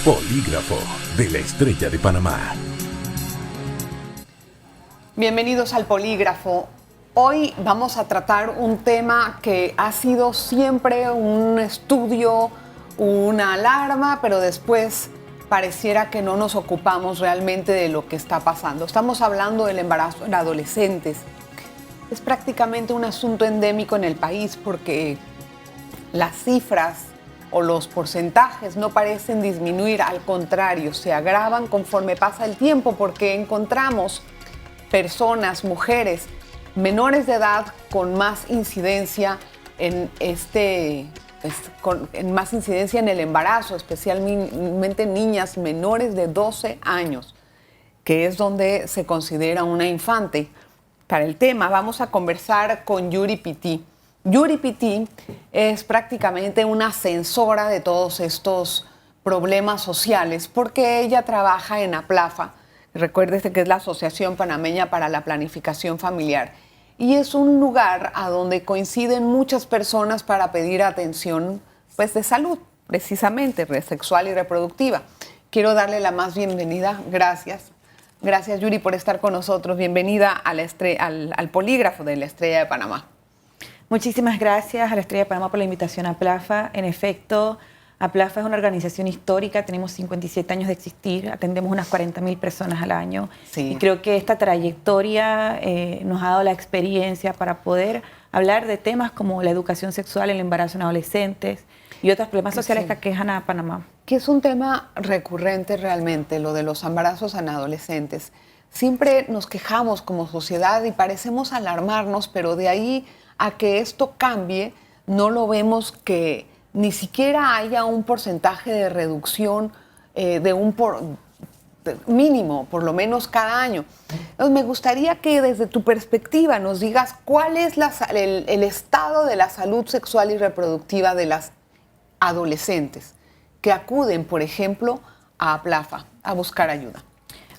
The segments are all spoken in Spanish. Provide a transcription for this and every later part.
Polígrafo de la Estrella de Panamá. Bienvenidos al Polígrafo. Hoy vamos a tratar un tema que ha sido siempre un estudio, una alarma, pero después pareciera que no nos ocupamos realmente de lo que está pasando. Estamos hablando del embarazo en adolescentes. Es prácticamente un asunto endémico en el país porque las cifras o los porcentajes no parecen disminuir, al contrario, se agravan conforme pasa el tiempo porque encontramos personas, mujeres, menores de edad con más incidencia en más incidencia en el embarazo, especialmente niñas menores de 12 años, que es donde se considera una infante. Para el tema vamos a conversar con Yuri Pitti. Yuri Pitti es prácticamente una censora de todos estos problemas sociales porque ella trabaja en APLAFA. Recuérdese que es la Asociación Panameña para la Planificación Familiar. Y es un lugar a donde coinciden muchas personas para pedir atención pues, de salud, precisamente, sexual y reproductiva. Quiero darle la más bienvenida. Gracias. Gracias, Yuri, por estar con nosotros. Bienvenida a al Polígrafo de la Estrella de Panamá. Muchísimas gracias a la Estrella de Panamá por la invitación a APLAFA. En efecto, APLAFA es una organización histórica, tenemos 57 años de existir, atendemos unas 40.000 personas al año. Sí. Y creo que esta trayectoria nos ha dado la experiencia para poder hablar de temas como la educación sexual, el embarazo en adolescentes y otros problemas sociales que aquejan a Panamá. Que es un tema recurrente realmente, lo de los embarazos en adolescentes. Siempre nos quejamos como sociedad y parecemos alarmarnos, pero de ahí a que esto cambie, no lo vemos que ni siquiera haya un porcentaje de reducción mínimo, por lo menos cada año. Entonces, me gustaría que desde tu perspectiva nos digas cuál es el estado de la salud sexual y reproductiva de las adolescentes que acuden, por ejemplo, a APLAFA a buscar ayuda.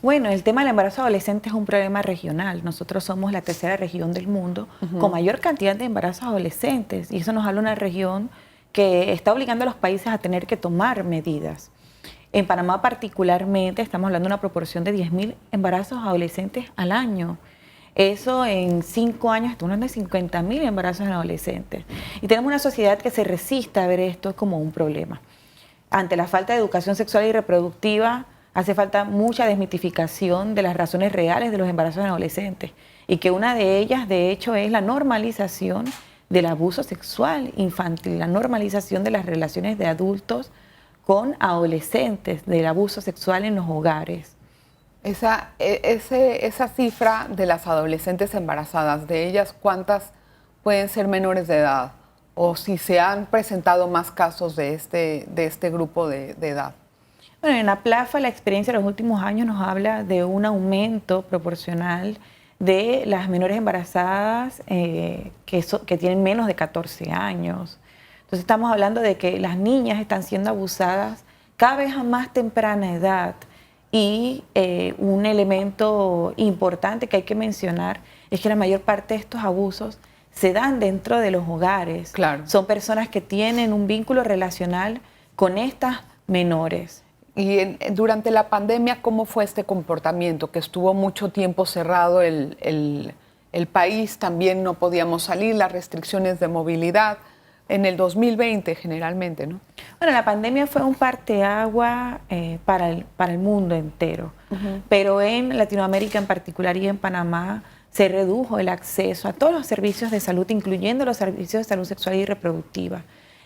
Bueno, el tema del embarazo adolescente es un problema regional. Nosotros somos la tercera región del mundo con mayor cantidad de embarazos adolescentes y eso nos habla de una región que está obligando a los países a tener que tomar medidas. En Panamá particularmente estamos hablando de una proporción de 10.000 embarazos adolescentes al año. Eso en 5 años estamos hablando de 50.000 embarazos en adolescentes. Y tenemos una sociedad que se resiste a ver esto como un problema. Ante la falta de educación sexual y reproductiva, hace falta mucha desmitificación de las razones reales de los embarazos en adolescentes. Y que una de ellas, de hecho, es la normalización del abuso sexual infantil, la normalización de las relaciones de adultos con adolescentes, del abuso sexual en los hogares. Esa cifra de las adolescentes embarazadas, de ellas, ¿cuántas pueden ser menores de edad? O si se han presentado más casos de este grupo de edad. Bueno, en APLAFA la experiencia de los últimos años nos habla de un aumento proporcional de las menores embarazadas que tienen menos de 14 años. Entonces estamos hablando de que las niñas están siendo abusadas cada vez a más temprana edad y un elemento importante que hay que mencionar es que la mayor parte de estos abusos se dan dentro de los hogares. Claro. Son personas que tienen un vínculo relacional con estas menores. Y durante la pandemia, ¿cómo fue este comportamiento? Que estuvo mucho tiempo cerrado el país, también no podíamos salir, las restricciones de movilidad, en el 2020 generalmente, ¿no? Bueno, la pandemia fue un parteagua para el mundo entero, pero en Latinoamérica en particular y en Panamá se redujo el acceso a todos los servicios de salud, incluyendo los servicios de salud sexual y reproductiva.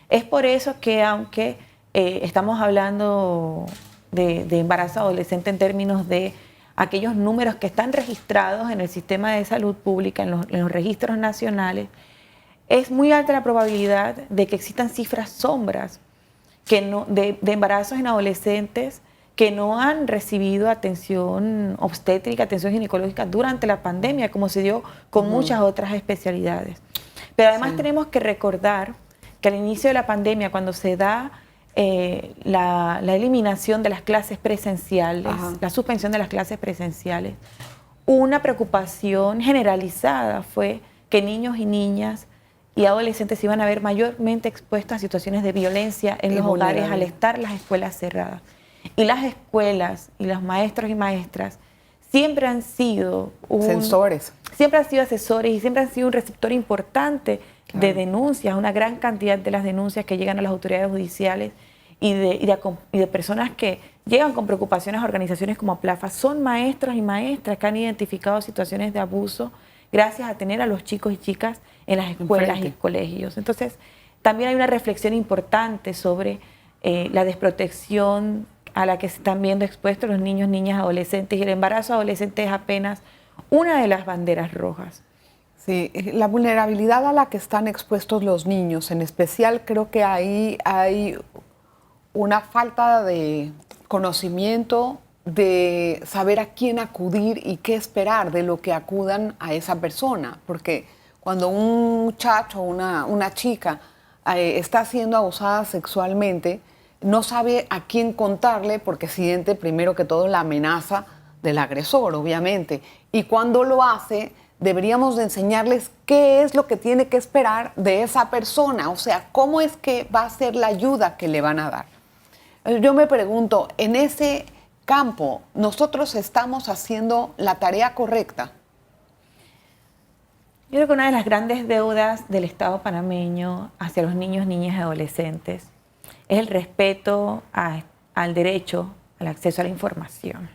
Es por eso que aunque estamos hablando de embarazo adolescente en términos de aquellos números que están registrados en el sistema de salud pública, en los registros nacionales, es muy alta la probabilidad de que existan cifras sombras de embarazos en adolescentes que no han recibido atención obstétrica, atención ginecológica durante la pandemia, como se dio con muchas otras especialidades. Pero además tenemos que recordar que al inicio de la pandemia, cuando se da la eliminación de las clases presenciales, la suspensión de las clases presenciales, una preocupación generalizada fue que niños y niñas y adolescentes se iban a ver mayormente expuestos a situaciones de violencia en los hogares al estar las escuelas cerradas. Y las escuelas y los maestros y maestras siempre han sido sensores. Siempre han sido asesores y siempre han sido un receptor importante de denuncias, una gran cantidad de las denuncias que llegan a las autoridades judiciales y de personas que llegan con preocupaciones a organizaciones como APLAFA. Son maestros y maestras que han identificado situaciones de abuso gracias a tener a los chicos y chicas en las escuelas y colegios. Entonces, también hay una reflexión importante sobre la desprotección a la que se están viendo expuestos los niños, niñas, adolescentes, y el embarazo adolescente es apenas una de las banderas rojas. Sí, la vulnerabilidad a la que están expuestos los niños, en especial creo que ahí hay una falta de conocimiento, de saber a quién acudir y qué esperar de lo que acudan a esa persona, porque cuando un muchacho o una chica está siendo abusada sexualmente, no sabe a quién contarle porque siente primero que todo la amenaza del agresor, obviamente, y cuando lo hace deberíamos de enseñarles qué es lo que tiene que esperar de esa persona, o sea, cómo es que va a ser la ayuda que le van a dar. Yo me pregunto, en ese campo, ¿nosotros estamos haciendo la tarea correcta? Yo creo que una de las grandes deudas del Estado panameño hacia los niños, niñas y adolescentes es el respeto al derecho al acceso a la información.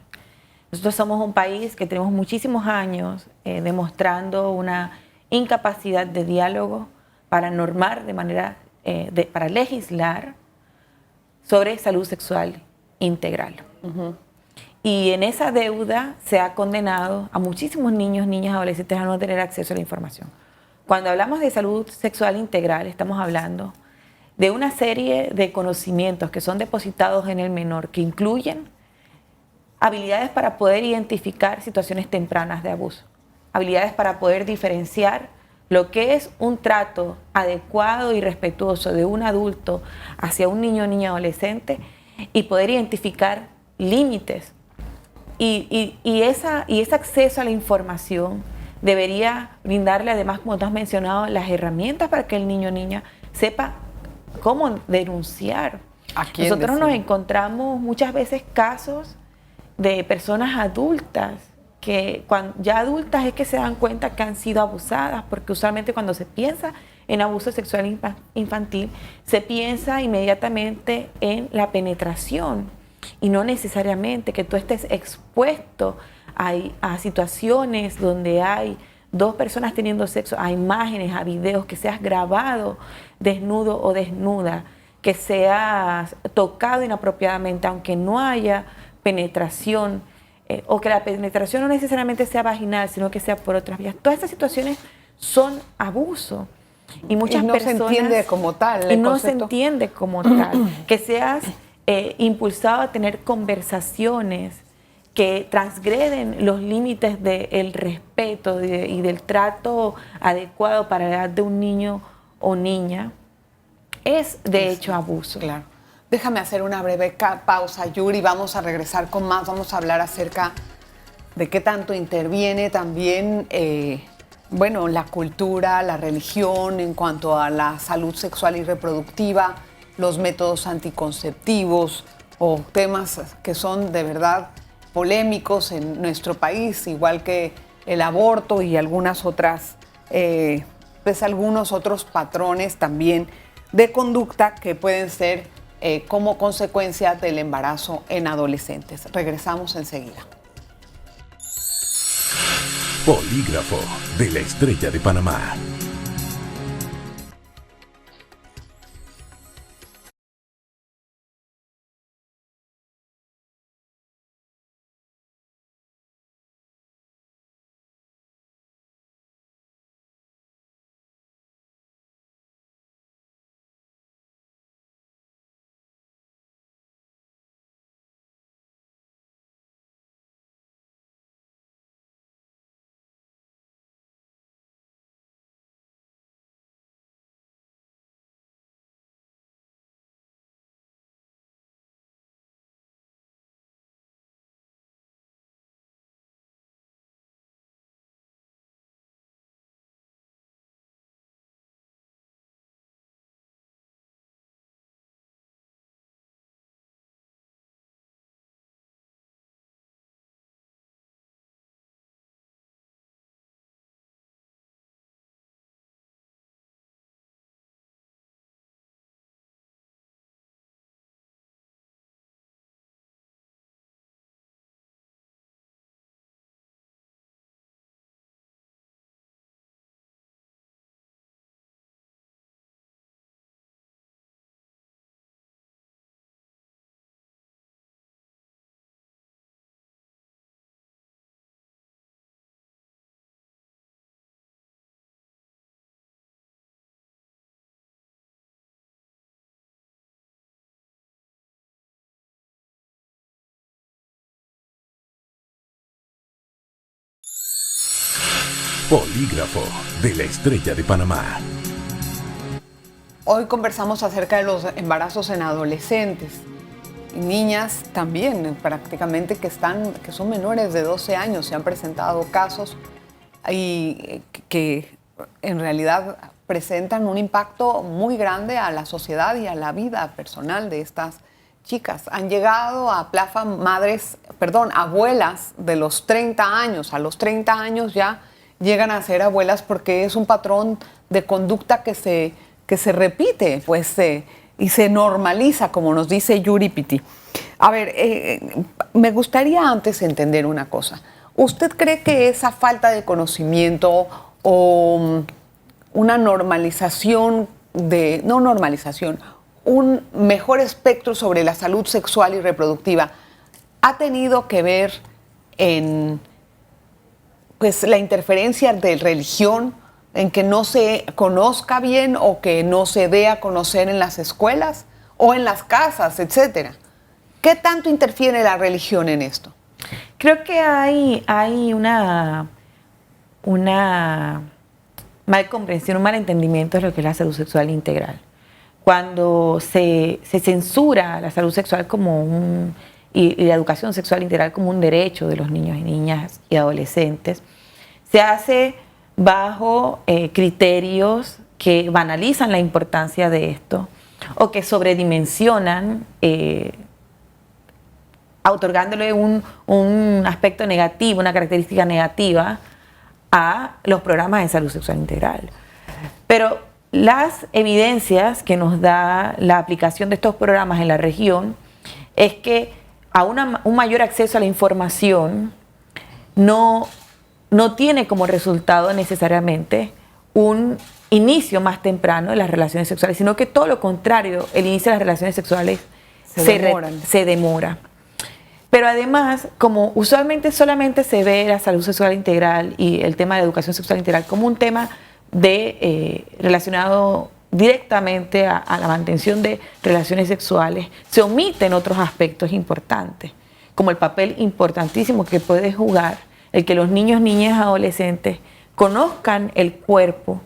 Nosotros somos un país que tenemos muchísimos años demostrando una incapacidad de diálogo para normar de manera, para legislar sobre salud sexual integral. Y en esa deuda se ha condenado a muchísimos niños, niñas, adolescentes a no tener acceso a la información. Cuando hablamos de salud sexual integral, estamos hablando de una serie de conocimientos que son depositados en el menor, que incluyen habilidades para poder identificar situaciones tempranas de abuso, habilidades para poder diferenciar lo que es un trato adecuado y respetuoso de un adulto hacia un niño o niña adolescente y poder identificar límites. Y ese acceso a la información debería brindarle, además, como tú has mencionado, las herramientas para que el niño o niña sepa cómo denunciar. Nosotros nos encontramos muchas veces casos de personas adultas que ya adultas es que se dan cuenta que han sido abusadas, porque usualmente cuando se piensa en abuso sexual infantil, se piensa inmediatamente en la penetración y no necesariamente que tú estés expuesto a situaciones donde hay dos personas teniendo sexo, a imágenes, a videos, que seas grabado desnudo o desnuda, que seas tocado inapropiadamente, aunque no haya penetración, o que la penetración no necesariamente sea vaginal, sino que sea por otras vías. Todas estas situaciones son abuso. Y muchas personas... no se entiende como tal. Y no se entiende como tal. Que seas impulsado a tener conversaciones que transgreden los límites del respeto y del trato adecuado para la edad de un niño o niña, es de hecho abuso. Claro. Déjame hacer una breve pausa, Yuri, vamos a regresar con más, vamos a hablar acerca de qué tanto interviene también, bueno, la cultura, la religión en cuanto a la salud sexual y reproductiva, los métodos anticonceptivos o temas que son de verdad polémicos en nuestro país, igual que el aborto y algunas otras, pues algunos otros patrones también de conducta que pueden ser como consecuencia del embarazo en adolescentes. Regresamos enseguida. Polígrafo de la Estrella de Panamá. Polígrafo de la Estrella de Panamá. Hoy conversamos acerca de los embarazos en adolescentes y niñas también, prácticamente que son menores de 12 años. Se han presentado casos y que en realidad presentan un impacto muy grande a la sociedad y a la vida personal de estas chicas. Han llegado a Plafa abuelas de los 30 años. A los 30 años ya llegan a ser abuelas porque es un patrón de conducta que se repite, y se normaliza, como nos dice Yuri Piti. A ver, me gustaría antes entender una cosa. ¿Usted cree que esa falta de conocimiento o una normalización un mejor espectro sobre la salud sexual y reproductiva ha tenido que ver en la interferencia de religión, en que no se conozca bien o que no se dé a conocer en las escuelas o en las casas, etcétera? ¿Qué tanto interfiere la religión en esto? Creo que hay una mal comprensión, un mal entendimiento de lo que es la salud sexual integral. Cuando se censura la salud sexual y la educación sexual integral como un derecho de los niños y niñas y adolescentes, se hace bajo criterios que banalizan la importancia de esto o que sobredimensionan, otorgándole un aspecto negativo, una característica negativa a los programas de salud sexual integral. Pero las evidencias que nos da la aplicación de estos programas en la región es que a un mayor acceso a la información no tiene como resultado necesariamente un inicio más temprano de las relaciones sexuales, sino que todo lo contrario, el inicio de las relaciones sexuales se demora. Pero además, como usualmente solamente se ve la salud sexual integral y el tema de la educación sexual integral como un tema relacionado directamente a la mantención de relaciones sexuales, se omiten otros aspectos importantes, como el papel importantísimo que puede jugar el que los niños, niñas, adolescentes conozcan el cuerpo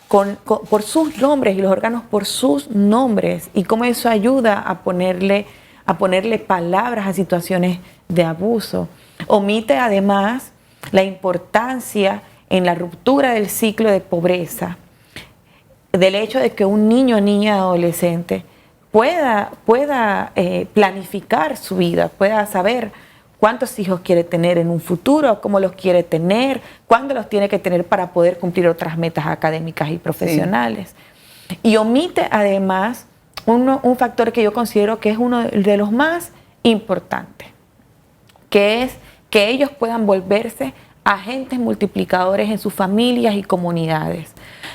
por sus nombres y los órganos por sus nombres, y cómo eso ayuda a ponerle palabras a situaciones de abuso. Omite además la importancia en la ruptura del ciclo de pobreza, del hecho de que un niño, niña, adolescente pueda planificar su vida, pueda saber cuántos hijos quiere tener en un futuro, cómo los quiere tener, cuándo los tiene que tener para poder cumplir otras metas académicas y profesionales. Sí. Y omite además un factor que yo considero que es uno de los más importantes, que es que ellos puedan volverse agentes multiplicadores en sus familias y comunidades.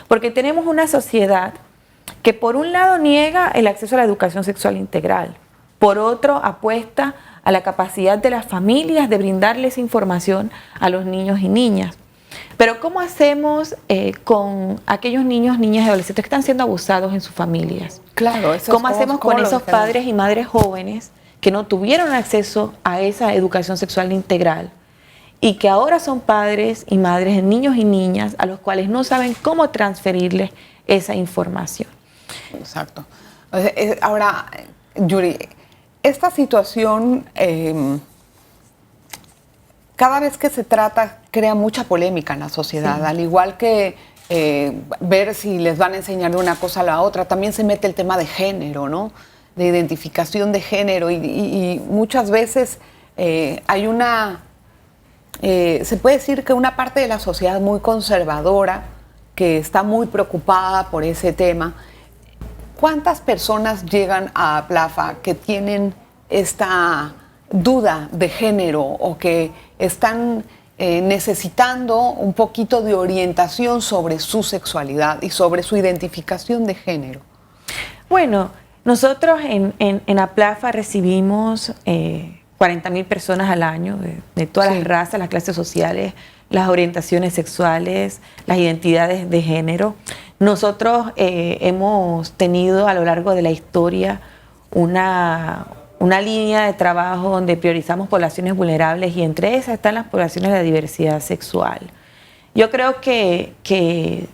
Porque tenemos una sociedad que por un lado niega el acceso a la educación sexual integral, por otro apuesta a la capacidad de las familias de brindarles información a los niños y niñas. Pero ¿cómo hacemos con aquellos niños, niñas y adolescentes que están siendo abusados en sus familias? Claro, ¿Cómo hacemos con esos padres y madres jóvenes que no tuvieron acceso a esa educación sexual integral y que ahora son padres y madres de niños y niñas a los cuales no saben cómo transferirles esa información? Exacto. Ahora, Yuri, esta situación cada vez que se trata crea mucha polémica en la sociedad, sí. Al igual que ver si les van a enseñar de una cosa a la otra, también se mete el tema de género, ¿no? De identificación de género y muchas veces hay se puede decir que una parte de la sociedad muy conservadora que está muy preocupada por ese tema. ¿Cuántas personas llegan a Plafa que tienen esta duda de género o que están necesitando un poquito de orientación sobre su sexualidad y sobre su identificación de género? Bueno, nosotros en Aplafa recibimos 40.000 personas al año de todas las razas, las clases sociales, las orientaciones sexuales, las identidades de género. Nosotros hemos tenido a lo largo de la historia una línea de trabajo donde priorizamos poblaciones vulnerables y entre esas están las poblaciones de la diversidad sexual. Yo creo que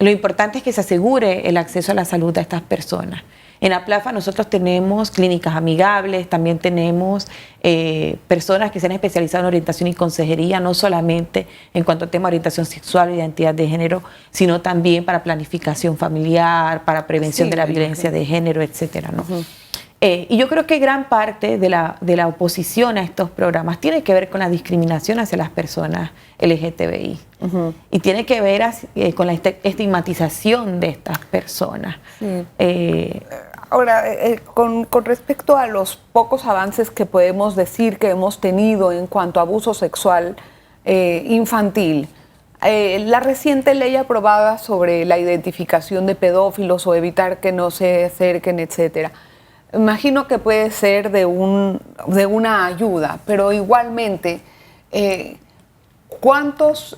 lo importante es que se asegure el acceso a la salud de estas personas. En APLAFA nosotros tenemos clínicas amigables, también tenemos personas que se han especializado en orientación y consejería, no solamente en cuanto al tema de orientación sexual e identidad de género, sino también para planificación familiar, para prevención de la violencia de género, etcétera, ¿no? Y yo creo que gran parte de la oposición a estos programas tiene que ver con la discriminación hacia las personas LGTBI. Y tiene que ver con la estigmatización de estas personas. Ahora, con respecto a los pocos avances que podemos decir que hemos tenido en cuanto a abuso sexual infantil, la reciente ley aprobada sobre la identificación de pedófilos o evitar que no se acerquen, etcétera, imagino que puede ser de una ayuda, pero igualmente, ¿cuántos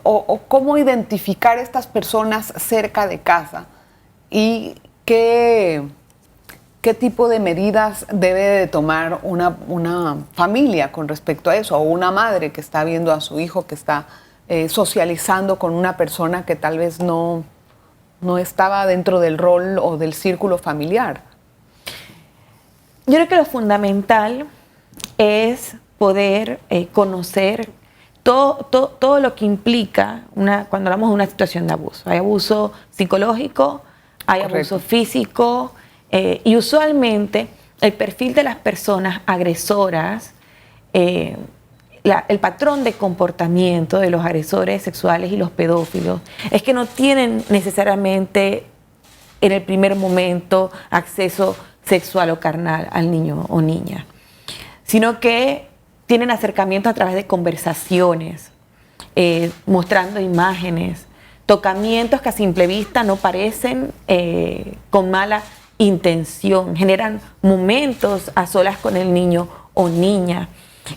o cómo identificar estas personas cerca de casa y qué tipo de medidas debe de tomar una familia con respecto a eso, o una madre que está viendo a su hijo que está socializando con una persona que tal vez no estaba dentro del rol o del círculo familiar? Yo creo que lo fundamental es poder conocer todo lo que implica cuando hablamos de una situación de abuso. Hay abuso psicológico, hay abuso físico, y usualmente el perfil de las personas agresoras, el patrón de comportamiento de los agresores sexuales y los pedófilos es que no tienen necesariamente en el primer momento acceso sexual o carnal al niño o niña, sino que tienen acercamientos a través de conversaciones, mostrando imágenes, tocamientos que a simple vista no parecen con mala intención, generan momentos a solas con el niño o niña.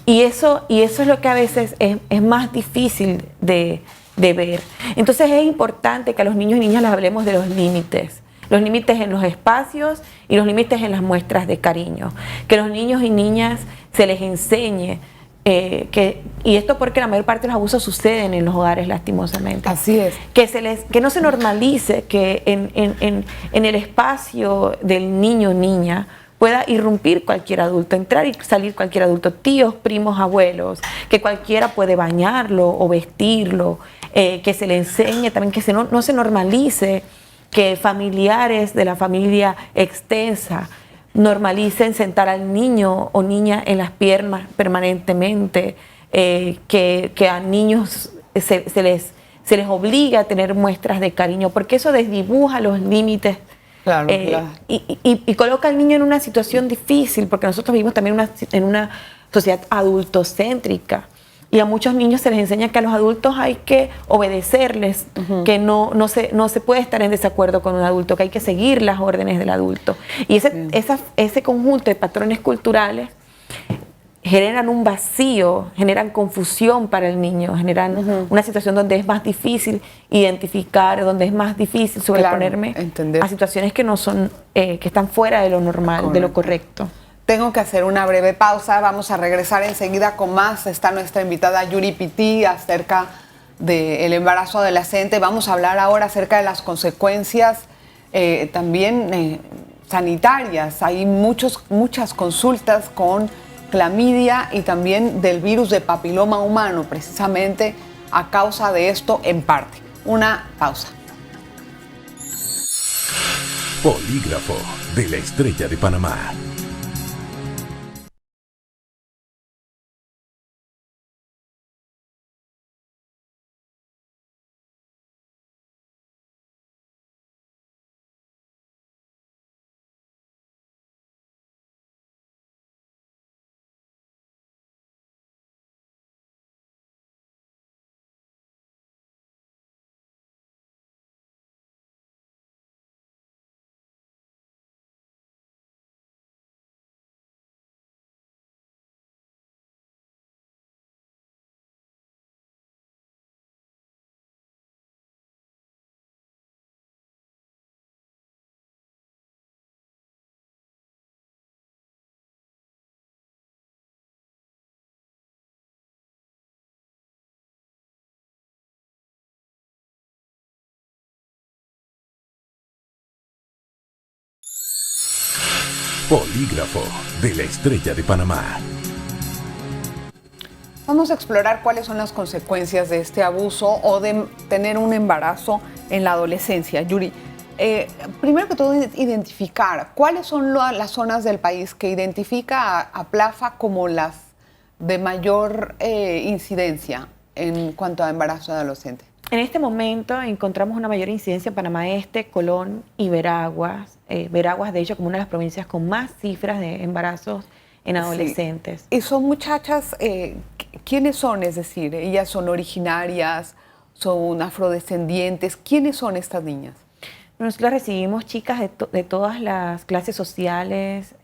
Y eso es lo que a veces es más difícil de ver. Entonces es importante que a los niños y niñas les hablemos de los límites en los espacios y los límites en las muestras de cariño. Que los niños y niñas se les enseñe y esto porque la mayor parte de los abusos suceden en los hogares, lastimosamente. Así es. Que no se normalice que en el espacio del niño o niña pueda irrumpir cualquier adulto, entrar y salir cualquier adulto, tíos, primos, abuelos, que cualquiera puede bañarlo o vestirlo, que se le enseñe también, que no se normalice que familiares de la familia extensa normalicen sentar al niño o niña en las piernas permanentemente, que a niños se les obliga a tener muestras de cariño, porque eso desdibuja los límites. Claro, claro. Y coloca al niño en una situación difícil, porque nosotros vivimos también en una sociedad adultocéntrica. Y a muchos niños se les enseña que a los adultos hay que obedecerles, que no se puede estar en desacuerdo con un adulto, que hay que seguir las órdenes del adulto. Y ese conjunto de patrones culturales generan un vacío, generan confusión para el niño, generan una situación donde es más difícil identificar, donde es más difícil sobreponerme a situaciones que no son, que están fuera de lo normal, de lo correcto. Tengo que hacer una breve pausa, vamos a regresar enseguida con más. Está nuestra invitada Yuri Pitti acerca del embarazo adolescente. Vamos a hablar ahora acerca de las consecuencias también sanitarias. Hay muchas consultas con clamidia y también del virus de papiloma humano, precisamente a causa de esto en parte. Una pausa. Polígrafo de la Estrella de Panamá. Polígrafo de la Estrella de Panamá. Vamos a explorar cuáles son las consecuencias de este abuso o de tener un embarazo en la adolescencia. Yuri, primero que todo, identificar cuáles son las zonas del país que identifica a PLAFA como las de mayor incidencia en cuanto a embarazo de adolescente. En este momento encontramos una mayor incidencia en Panamá Este, Colón y Veraguas. Veraguas, de hecho, como una de las provincias con más cifras de embarazos en adolescentes. Sí. Y son muchachas, ¿quiénes son? Es decir, ellas son originarias, son afrodescendientes. ¿Quiénes son estas niñas? Nosotros recibimos chicas de todas las clases sociales.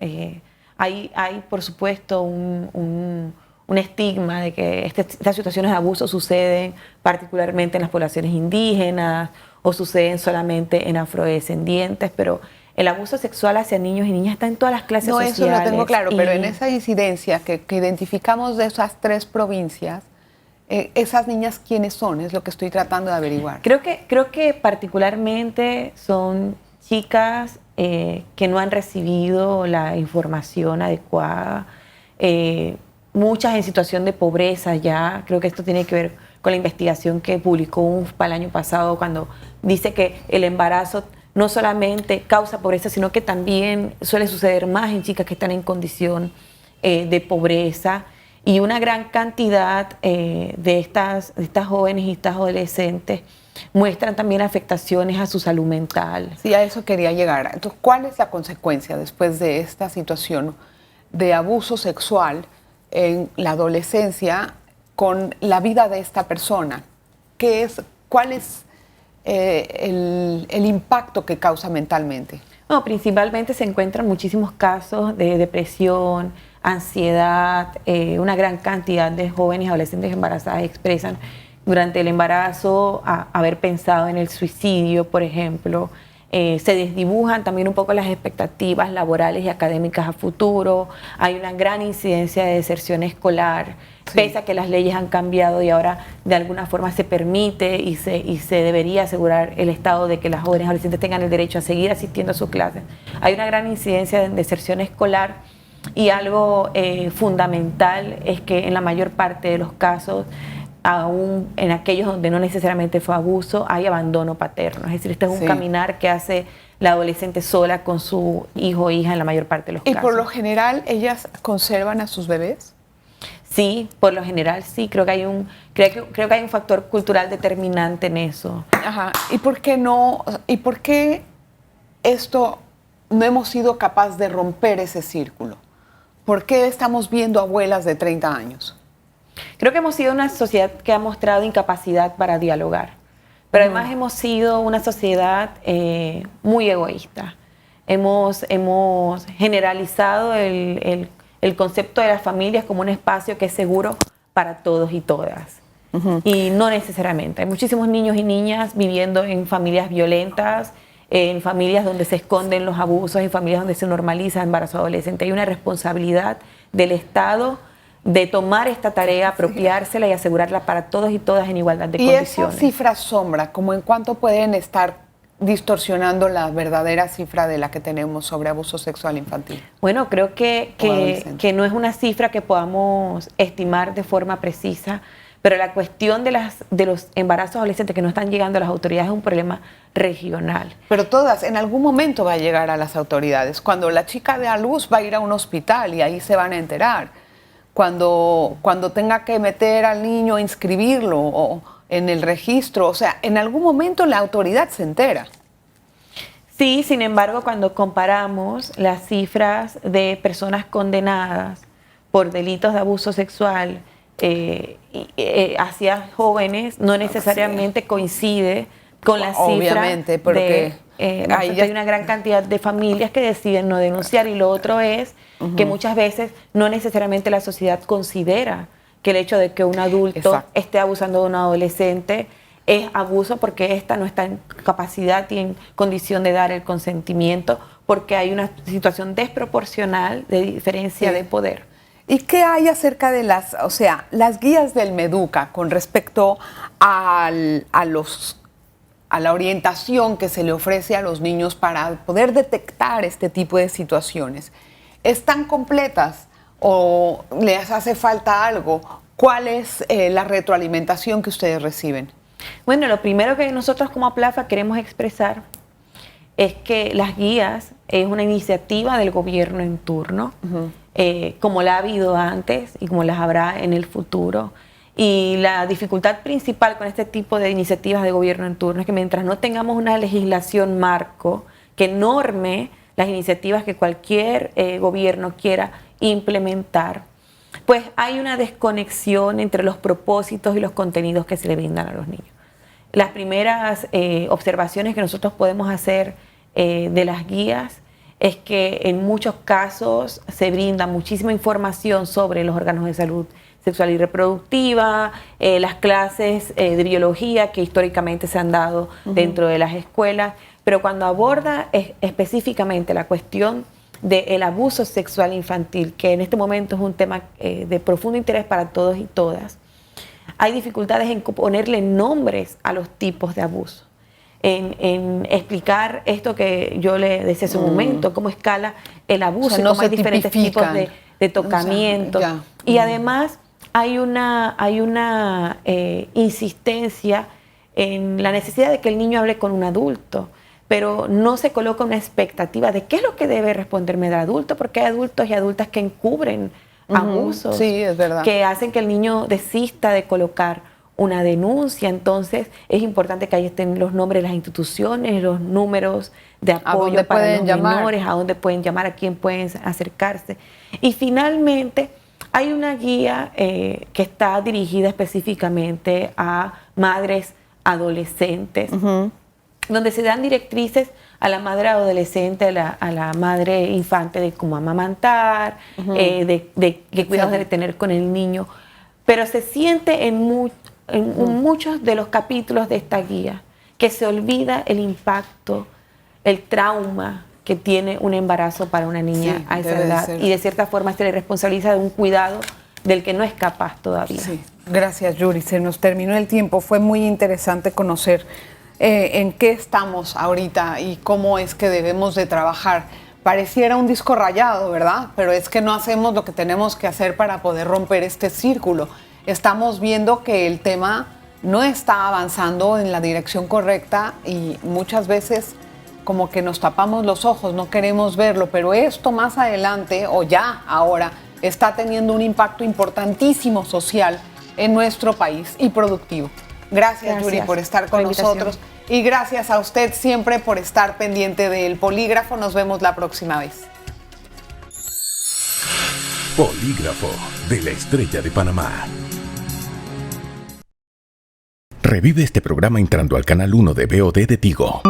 Hay, por supuesto, un estigma de que estas situaciones de abuso suceden particularmente en las poblaciones indígenas o suceden solamente en afrodescendientes, pero el abuso sexual hacia niños y niñas está en todas las clases sociales. No, eso lo tengo claro, pero en esa incidencia que identificamos de esas 3 provincias, esas niñas, ¿quiénes son? Es lo que estoy tratando de averiguar. Creo que particularmente son chicas que no han recibido la información adecuada, muchas en situación de pobreza ya. Creo que esto tiene que ver con la investigación que publicó UNFPA el año pasado, cuando dice que el embarazo no solamente causa pobreza, sino que también suele suceder más en chicas que están en condición de pobreza. Y una gran cantidad de estas jóvenes y estas adolescentes muestran también afectaciones a su salud mental. Sí, a eso quería llegar. Entonces, ¿cuál es la consecuencia después de esta situación de abuso sexual en la adolescencia con la vida de esta persona? ¿Cuál es el impacto que causa mentalmente? No, principalmente se encuentran muchísimos casos de depresión, ansiedad. Una gran cantidad de jóvenes y adolescentes embarazadas expresan durante el embarazo haber pensado en el suicidio, por ejemplo. Se desdibujan también un poco las expectativas laborales y académicas a futuro. Hay una gran incidencia de deserción escolar, sí, pese a que las leyes han cambiado y ahora de alguna forma se permite y se debería asegurar el Estado de que las jóvenes adolescentes tengan el derecho a seguir asistiendo a sus clases. Hay una gran incidencia de deserción escolar y algo fundamental es que en la mayor parte de los casos, aún en aquellos donde no necesariamente fue abuso, hay abandono paterno. Es decir, este es un caminar que hace la adolescente sola con su hijo o hija en la mayor parte de los casos. ¿Y por lo general ellas conservan a sus bebés? Sí, por lo general sí. Creo que hay un factor cultural determinante en eso. Ajá. ¿Y por qué no? ¿Y por qué esto no hemos sido capaces de romper ese círculo? ¿Por qué estamos viendo abuelas de 30 años? Creo que hemos sido una sociedad que ha mostrado incapacidad para dialogar, pero además hemos sido una sociedad muy egoísta. Hemos generalizado el concepto de las familias como un espacio que es seguro para todos y todas. Y no necesariamente. Hay muchísimos niños y niñas viviendo en familias violentas, en familias donde se esconden los abusos, en familias donde se normaliza el embarazo adolescente. Hay una responsabilidad del Estado de tomar esta tarea, apropiársela y asegurarla para todos y todas en igualdad de condiciones. ¿Y esa cifra sombra, como en cuánto pueden estar distorsionando la verdadera cifra de la que tenemos sobre abuso sexual infantil? Bueno, creo que no es una cifra que podamos estimar de forma precisa, pero la cuestión de los embarazos adolescentes que no están llegando a las autoridades es un problema regional. Pero todas, en algún momento va a llegar a las autoridades. Cuando la chica dé a luz va a ir a un hospital y ahí se van a enterar. Cuando tenga que meter al niño, inscribirlo o en el registro, o sea, en algún momento la autoridad se entera. Sí, sin embargo, cuando comparamos las cifras de personas condenadas por delitos de abuso sexual hacia jóvenes, no necesariamente coincide con la cifra. Obviamente, porque hay una gran cantidad de familias que deciden no denunciar, y lo otro es que muchas veces no necesariamente la sociedad considera que el hecho de que un adulto esté abusando de un adolescente es abuso, porque ésta no está en capacidad y en condición de dar el consentimiento, porque hay una situación desproporcional de diferencia de poder. ¿Y qué hay acerca de las guías del Meduca con respecto a la orientación que se le ofrece a los niños para poder detectar este tipo de situaciones? ¿están completas o les hace falta algo? ¿Cuál es la retroalimentación que ustedes reciben? Bueno, lo primero que nosotros como APLAFA queremos expresar es que las guías es una iniciativa del gobierno en turno, como la ha habido antes y como las habrá en el futuro. Y la dificultad principal con este tipo de iniciativas de gobierno en turno es que mientras no tengamos una legislación marco que norme las iniciativas que cualquier gobierno quiera implementar, pues hay una desconexión entre los propósitos y los contenidos que se le brindan a los niños. Las primeras observaciones que nosotros podemos hacer de las guías es que en muchos casos se brinda muchísima información sobre los órganos de salud sexual y reproductiva, las clases de biología que históricamente se han dado dentro de las escuelas, pero cuando aborda específicamente la cuestión del abuso sexual infantil, que en este momento es un tema de profundo interés para todos y todas, hay dificultades en ponerle nombres a los tipos de abuso, en explicar esto que yo le decía hace un momento, cómo escala el abuso, o sea, no cómo hay diferentes tipos de tocamiento. O sea, y además hay una insistencia en la necesidad de que el niño hable con un adulto, pero no se coloca una expectativa de qué es lo que debe responderme el adulto, porque hay adultos y adultas que encubren abusos, sí, es verdad, que hacen que el niño desista de colocar una denuncia. Entonces es importante que ahí estén los nombres de las instituciones, los números de apoyo para los menores, a dónde pueden llamar, a quién pueden acercarse. Y finalmente hay una guía que está dirigida específicamente a madres adolescentes, donde se dan directrices a la madre adolescente, a la madre infante de cómo amamantar, de qué cuidados debe tener con el niño. Pero se siente en muchos de los capítulos de esta guía que se olvida el impacto, el trauma que tiene un embarazo para una niña a esa edad. Y de cierta forma se le responsabiliza de un cuidado del que no es capaz todavía. Sí. Gracias, Yuri. Se nos terminó el tiempo. Fue muy interesante conocer en qué estamos ahorita y cómo es que debemos de trabajar. Pareciera un disco rayado, ¿verdad? Pero es que no hacemos lo que tenemos que hacer para poder romper este círculo. Estamos viendo que el tema no está avanzando en la dirección correcta y muchas veces como que nos tapamos los ojos, no queremos verlo, pero esto más adelante o ya ahora está teniendo un impacto importantísimo social en nuestro país y productivo. Gracias, Yuri, por estar con nosotros. Y gracias a usted siempre por estar pendiente del Polígrafo. Nos vemos la próxima vez. Polígrafo de la Estrella de Panamá. Revive este programa entrando al canal 1 de VOD de Tigo.